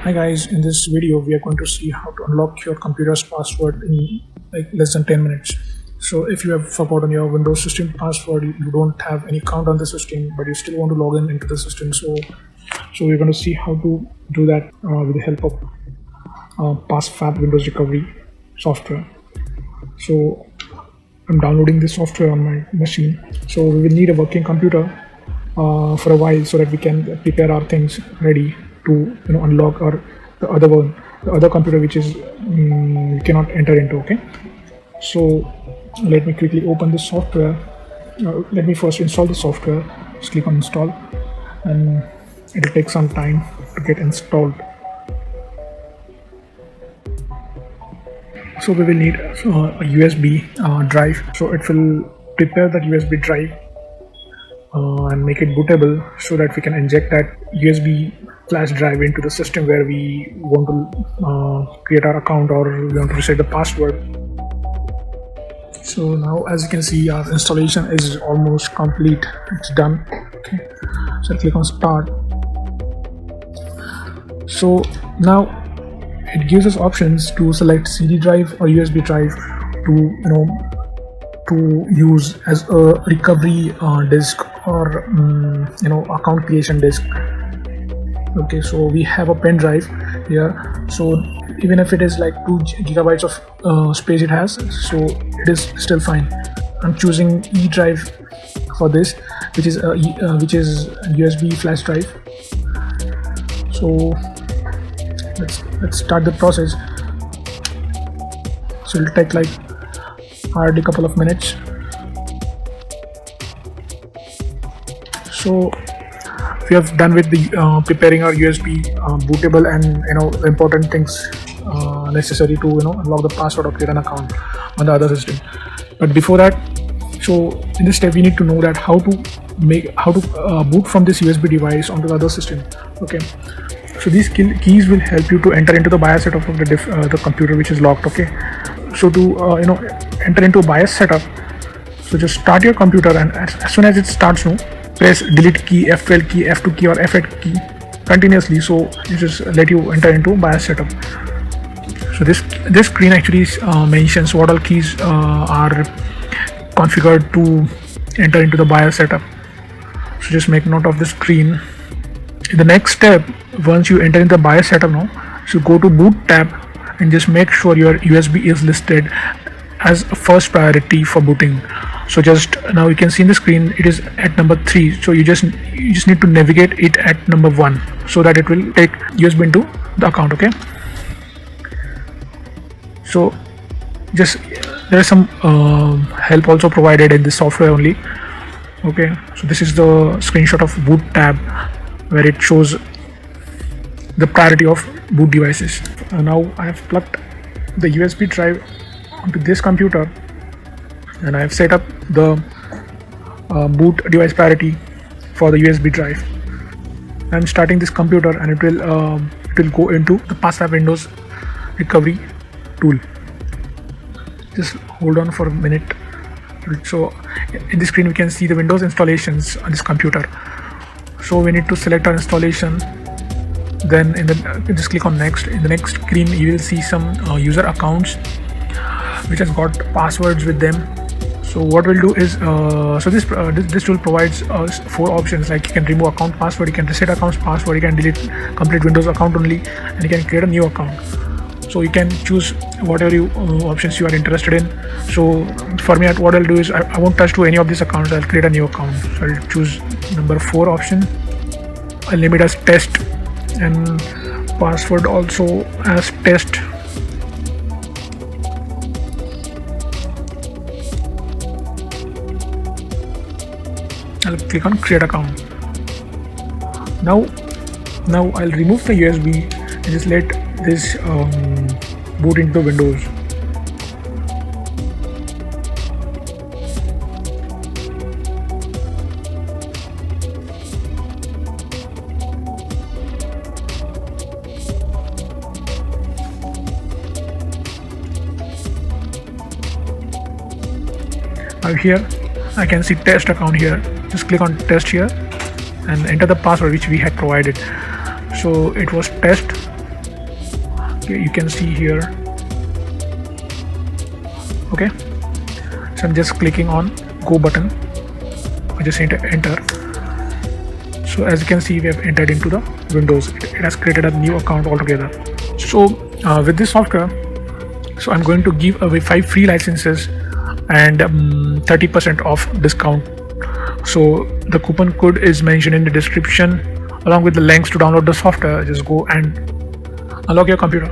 Hi guys, in this video we are going to see how to unlock your computer's password in like less than 10 minutes. So if you have forgotten your Windows system password, you don't have any account on the system, but you still want to log in into the system. So we're going to see how to do that with the help of PassFab Windows Recovery software. So I'm downloading this software on my machine. So we will need a working computer for a while so that we can prepare our things ready to unlock the other computer which is we cannot enter into. Okay, so let me quickly open the software. Let me first install the software. Just click on install and it will take some time to get installed. So we will need a USB drive. So it will prepare that USB drive and make it bootable so that we can inject that USB flash drive into the system where we want to create our account or we want to reset the password. So now as you can see, our installation is almost complete. It's done. Okay, so click on start. So now it gives us options to select CD drive or USB drive to use as a recovery disk or account creation disk. Okay, so we have a pen drive here, so even if it is like 2 gigabytes of space it has, so it is still fine. I'm choosing E drive for this, which is USB flash drive. So let's start the process. So it'll take like hardly a couple of minutes. So we have done with the preparing our USB bootable and important things necessary to unlock the password or create an account on the other system. But before that, so in this step we need to know that how to boot from this USB device onto the other system. Okay, so these keys will help you to enter into the BIOS setup of the computer which is locked. Okay, so to enter into a BIOS setup, so just start your computer and as soon as it starts, press delete key, F12 key, F2 key or F8 key continuously, so it just let you enter into BIOS setup. So this screen actually mentions what all keys are configured to enter into the BIOS setup. So just make note of the screen. In the next step, once you enter in the BIOS setup so go to boot tab and just make sure your USB is listed as a first priority for booting. So just now you can see in the screen it is at number 3, so you just need to navigate it at number 1 so that it will take USB into the account. Okay, so just there is some help also provided in this software only. Okay, so this is the screenshot of boot tab where it shows the priority of boot devices. Now I have plugged the USB drive onto this computer and I have set up the boot device priority for the USB drive. I'm starting this computer and it will go into the PassFab Windows recovery tool. Just hold on for a minute. So in the screen we can see the Windows installations on this computer. So we need to select our installation. Then just click on next. In the next screen you will see some user accounts which has got passwords with them. So what we'll do is this tool provides 4 options, like you can remove account password, you can reset account password, you can delete complete Windows account only, and you can create a new account. So you can choose whatever options you are interested in. So for me, what I'll do is I won't touch to any of these accounts. I'll create a new account. So I'll choose number 4 option. I'll name it as test and password also as test. I'll click on create account. Now I'll remove the USB and just let this boot into Windows. Now here I can see test account here. Just click on test here and enter the password which we had provided. So it was test Okay, you can see here. Okay, so I'm just clicking on go button. I just enter. So as you can see, we have entered into the Windows. It has created a new account altogether. So with this software, so I'm going to give away 5 free licenses and 30% off discount. So the coupon code is mentioned in the description along with the links to download the software. Just go and unlock your computer.